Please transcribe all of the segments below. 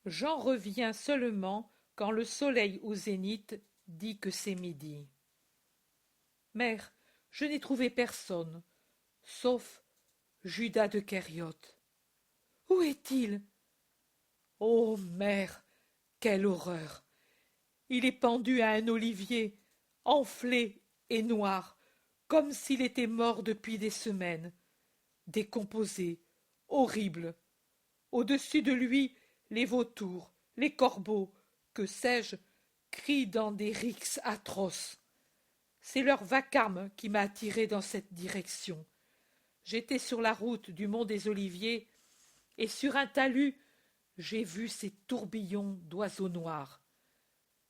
Jean revient seulement quand le soleil au zénith dit que c'est midi. Mère, je n'ai trouvé personne, sauf Judas de Kériote. Où est-il? Oh, mère, quelle horreur! Il est pendu à un olivier, enflé et noir, comme s'il était mort depuis des semaines, décomposé, horrible. Au-dessus de lui, les vautours, les corbeaux, que sais-je, crient dans des rixes atroces. C'est leur vacarme qui m'a attiré dans cette direction. J'étais sur la route du mont des Oliviers, et sur un talus, j'ai vu ces tourbillons d'oiseaux noirs.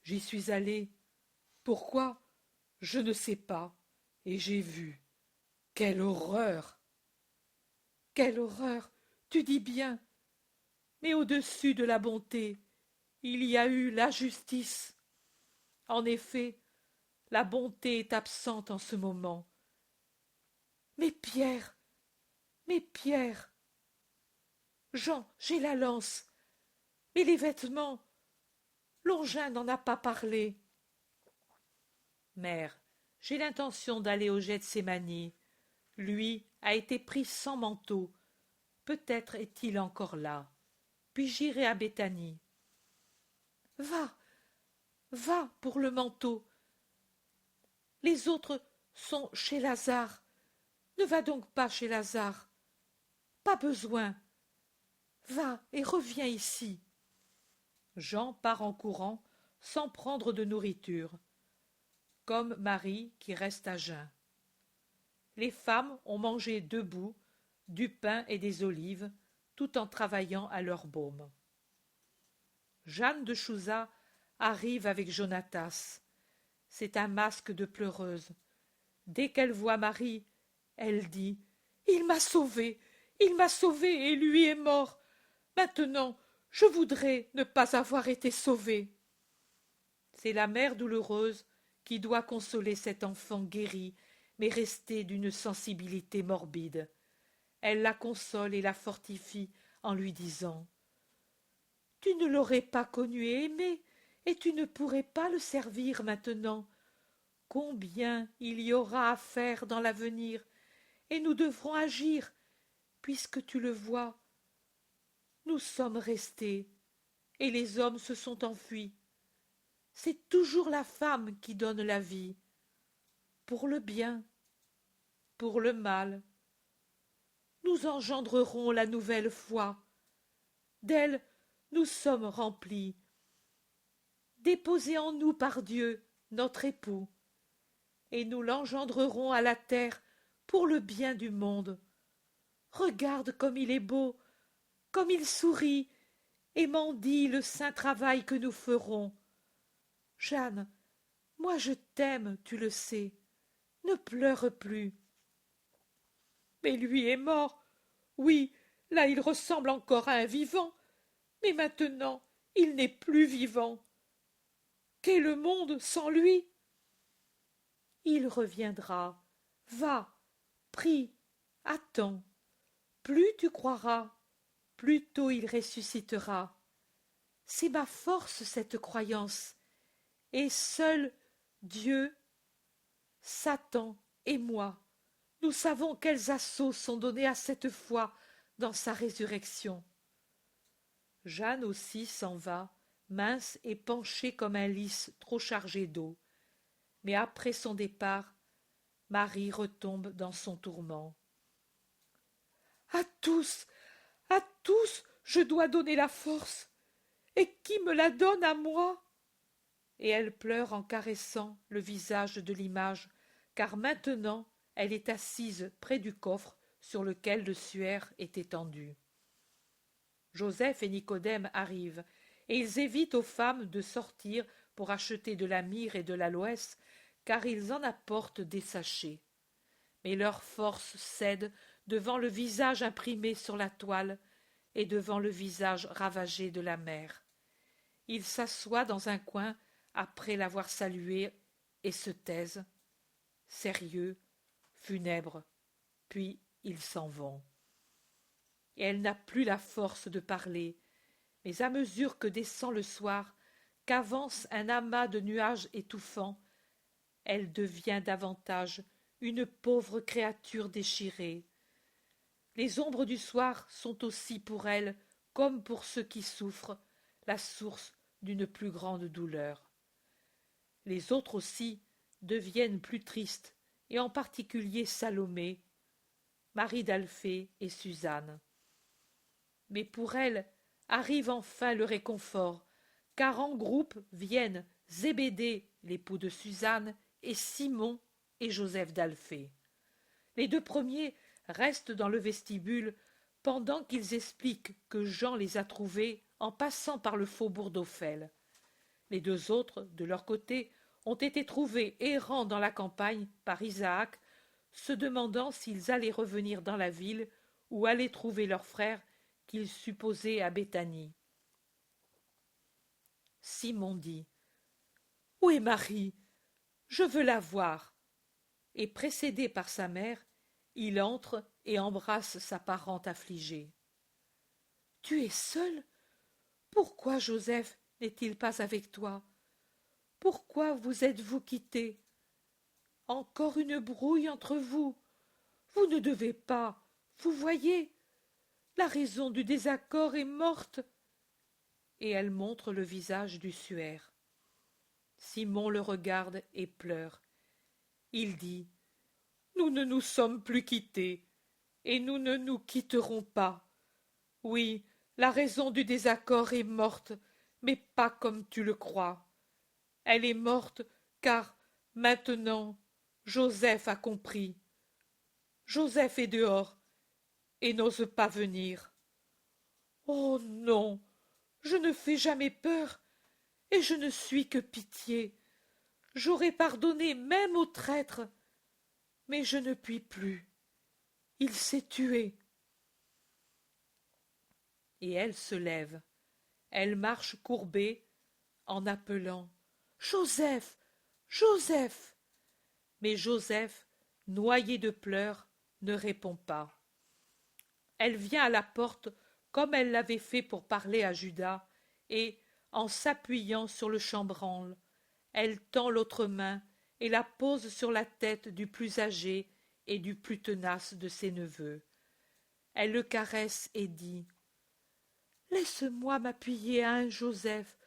J'y suis allé. Pourquoi? Je ne sais pas. Et j'ai vu. Quelle horreur! Quelle horreur! Tu dis bien. Mais au-dessus de la bonté, il y a eu la justice. En effet, la bonté est absente en ce moment. Mais Pierre, mais Pierre, Jean, j'ai la lance. Mais les vêtements, Longin n'en a pas parlé. Mère, j'ai l'intention d'aller au Gethsémani. Lui a été pris sans manteau. Peut-être est-il encore là. Puis j'irai à Béthanie. Va, va pour le manteau. Les autres sont chez Lazare. Ne va donc pas chez Lazare. Pas besoin. Va et reviens ici. Jean part en courant, sans prendre de nourriture, comme Marie qui reste à jeun. Les femmes ont mangé debout du pain et des olives, tout en travaillant à leur baume. Jeanne de Chouza arrive avec Jonatas. C'est un masque de pleureuse. Dès qu'elle voit Marie, elle dit « Il m'a sauvée, et lui est mort. Maintenant, je voudrais ne pas avoir été sauvée. » C'est la mère douloureuse qui doit consoler cet enfant guéri, mais resté d'une sensibilité morbide. Elle la console et la fortifie en lui disant « Tu ne l'aurais pas connu et aimé, et tu ne pourrais pas le servir maintenant. Combien il y aura à faire dans l'avenir, et nous devrons agir, puisque tu le vois. Nous sommes restés, et les hommes se sont enfuis. C'est toujours la femme qui donne la vie, pour le bien, pour le mal. Nous engendrerons la nouvelle foi. D'elle, nous sommes remplis. Déposée en nous par Dieu, notre époux, et nous l'engendrerons à la terre pour le bien du monde. Regarde comme il est beau, comme il sourit, et mendie le saint travail que nous ferons. Jeanne, moi je t'aime, tu le sais. Ne pleure plus. Mais lui est mort. Oui, là il ressemble encore à un vivant, mais maintenant il n'est plus vivant. Qu'est le monde sans lui? Il reviendra. Va, prie, attends. Plus tu croiras, plus tôt il ressuscitera. C'est ma force, cette croyance, et seul Dieu, Satan et moi, nous savons quels assauts sont donnés à cette foi dans sa résurrection. Jeanne aussi s'en va, mince et penchée comme un lys trop chargé d'eau. Mais après son départ, Marie retombe dans son tourment. À tous, je dois donner la force. Et qui me la donne à moi? Et elle pleure en caressant le visage de l'image, car maintenant elle est assise près du coffre sur lequel le suaire est étendu. Joseph et Nicodème arrivent, et ils évitent aux femmes de sortir pour acheter de la myrrhe et de l'aloès, car ils en apportent des sachets. Mais leur force cède devant le visage imprimé sur la toile et devant le visage ravagé de la mère. Ils s'assoient dans un coin après l'avoir salué et se taisent, sérieux, funèbres, puis ils s'en vont. Et elle n'a plus la force de parler, Mais à mesure que descend le soir, qu'avance un amas de nuages étouffants, elle devient davantage une pauvre créature déchirée. Les ombres du soir sont aussi pour elle, comme pour ceux qui souffrent, la source d'une plus grande douleur. Les autres aussi deviennent plus tristes, et en particulier Salomé, Marie d'Alphée et Suzanne. Mais pour elle arrive enfin le réconfort, car en groupe viennent Zébédée, l'époux de Suzanne, et Simon et Joseph d'Alphée. Les deux premiers restent dans le vestibule pendant qu'ils expliquent que Jean les a trouvés en passant par le faubourg d'Ophel. Les deux autres, de leur côté, ont été trouvés errant dans la campagne par Isaac, se demandant s'ils allaient revenir dans la ville ou aller trouver leur frère qu'ils supposaient à Béthanie. Simon dit : « Où est Marie ? Je veux la voir. » Et précédé par sa mère, il entre et embrasse sa parente affligée. « Tu es seul ? Pourquoi Joseph n'est-il pas avec toi ? Pourquoi vous êtes-vous quittés ? Encore une brouille entre vous. Vous ne devez pas, vous voyez. La raison du désaccord est morte. » Et elle montre le visage du suaire. Simon le regarde et pleure. Il dit : « Nous ne nous sommes plus quittés, et nous ne nous quitterons pas. Oui, la raison du désaccord est morte, mais pas comme tu le crois. Elle est morte car, maintenant, Joseph a compris. Joseph est dehors et n'ose pas venir. Oh non, je ne fais jamais peur, et je ne suis que pitié. J'aurais pardonné même au traître, mais je ne puis plus. Il s'est tué. » Et elle se lève. Elle marche courbée en appelant : « Joseph, Joseph !» Mais Joseph, noyé de pleurs, ne répond pas. Elle vient à la porte comme elle l'avait fait pour parler à Judas, et, en s'appuyant sur le chambranle, elle tend l'autre main et la pose sur la tête du plus âgé et du plus tenace de ses neveux. Elle le caresse et dit : « Laisse-moi m'appuyer à un Joseph.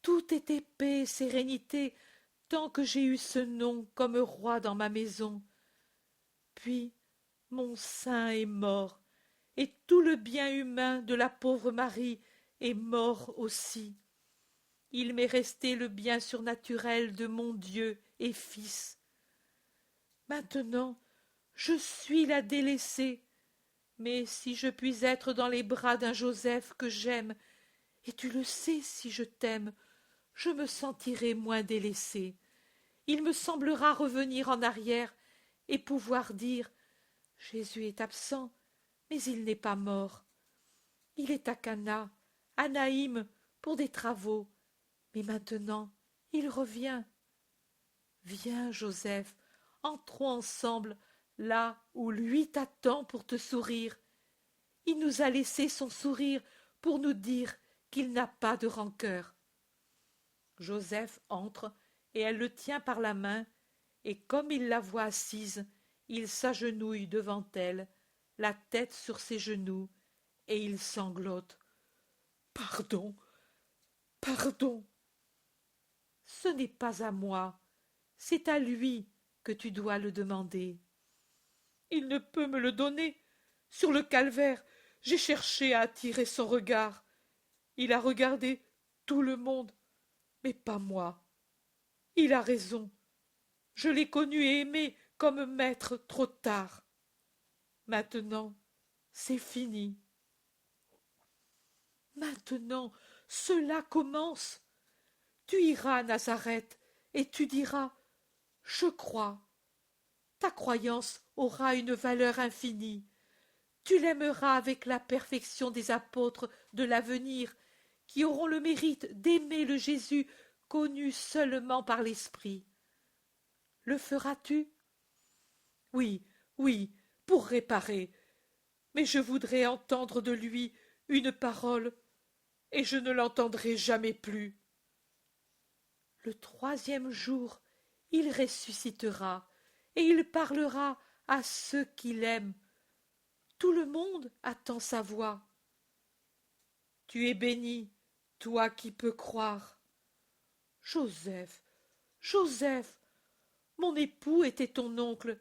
Tout était paix et sérénité tant que j'ai eu ce nom comme roi dans ma maison. Puis mon sein est mort, et tout le bien humain de la pauvre Marie est mort aussi. Il m'est resté le bien surnaturel de mon Dieu et Fils. Maintenant, je suis la délaissée, mais si je puis être dans les bras d'un Joseph que j'aime, et tu le sais si je t'aime, je me sentirai moins délaissée. Il me semblera revenir en arrière et pouvoir dire : Jésus est absent, mais il n'est pas mort. Il est à Cana, à Naïm, pour des travaux, mais maintenant il revient. Viens, Joseph, entrons ensemble là où lui t'attend pour te sourire. Il nous a laissé son sourire pour nous dire qu'il n'a pas de rancœur. » Joseph entre et elle le tient par la main, et comme il la voit assise, il s'agenouille devant elle, la tête sur ses genoux, et il sanglote : « Pardon, pardon. » « Ce n'est pas à moi, c'est à lui que tu dois le demander. »« Il ne peut me le donner. Sur le calvaire, j'ai cherché à attirer son regard. Il a regardé tout le monde, mais pas moi. Il a raison. Je l'ai connu et aimé comme maître trop tard. Maintenant, c'est fini. Maintenant, cela commence. Tu iras à Nazareth et tu diras : je crois. Ta croyance aura une valeur infinie. Tu l'aimeras avec la perfection des apôtres de l'avenir, qui auront le mérite d'aimer le Jésus connu seulement par l'Esprit. Le feras-tu ? Oui, oui, pour réparer. Mais je voudrais entendre de lui une parole : et je ne l'entendrai jamais plus. Le troisième jour, il ressuscitera, et il parlera à ceux qu'il aime. Tout le monde attend sa voix. Tu es béni, toi qui peux croire. Joseph, Joseph, mon époux était ton oncle,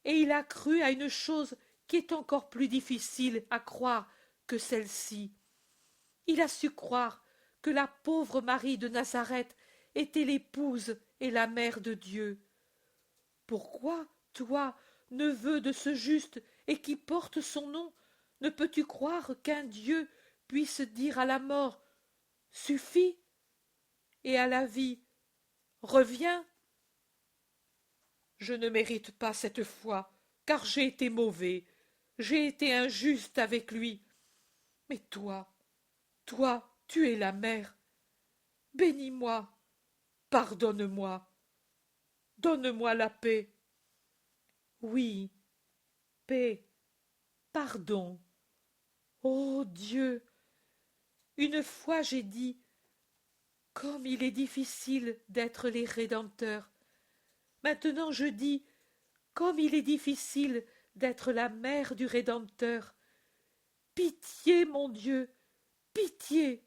et il a cru à une chose qui est encore plus difficile à croire que celle-ci. Il a su croire que la pauvre Marie de Nazareth était l'épouse et la mère de Dieu. Pourquoi, toi, neveu de ce juste et qui porte son nom, ne peux-tu croire qu'un Dieu puisse dire à la mort « Suffit » et à la vie « Reviens » ? Je ne mérite pas cette foi, car j'ai été mauvais, j'ai été injuste avec lui. Mais toi, tu es la mère. Bénis-moi, pardonne-moi, donne-moi la paix. Oui, paix, pardon. Ô Dieu, une fois j'ai dit, comme il est difficile d'être les rédempteurs. Maintenant je dis, comme il est difficile d'être la mère du Rédempteur. Pitié, mon Dieu, pitié.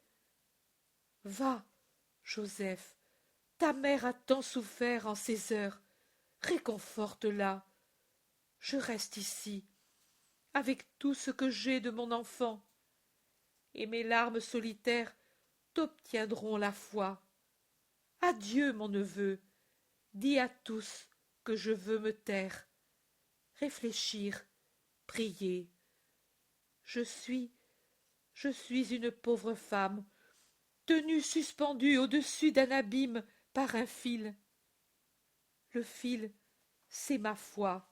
Va, Joseph, ta mère a tant souffert en ces heures. Réconforte-la. Je reste ici, avec tout ce que j'ai de mon enfant, et mes larmes solitaires t'obtiendront la foi. Adieu, mon neveu, dis à tous que je veux me taire, réfléchir, prier. Je suis une pauvre femme, tenue suspendue au-dessus d'un abîme par un fil. Le fil, c'est ma foi.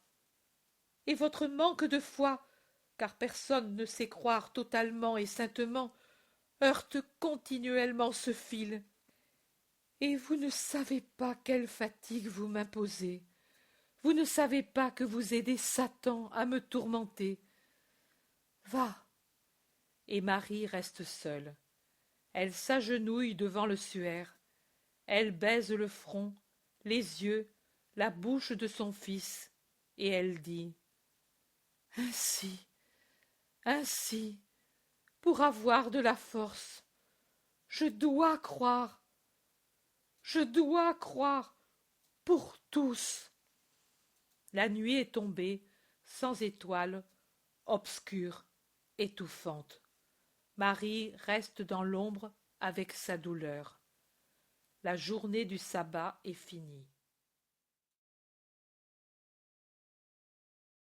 Et votre manque de foi, car personne ne sait croire totalement et saintement, heurte continuellement ce fil. Et vous ne savez pas quelle fatigue vous m'imposez. Vous ne savez pas que vous aidez Satan à me tourmenter. Va. Et Marie reste seule. Elle s'agenouille devant le suaire. Elle baise le front, les yeux, la bouche de son fils, et elle dit « Ainsi, ainsi, pour avoir de la force, je dois croire pour tous. » La nuit est tombée, sans étoiles, obscure, étouffante. Marie reste dans l'ombre avec sa douleur. La journée du sabbat est finie.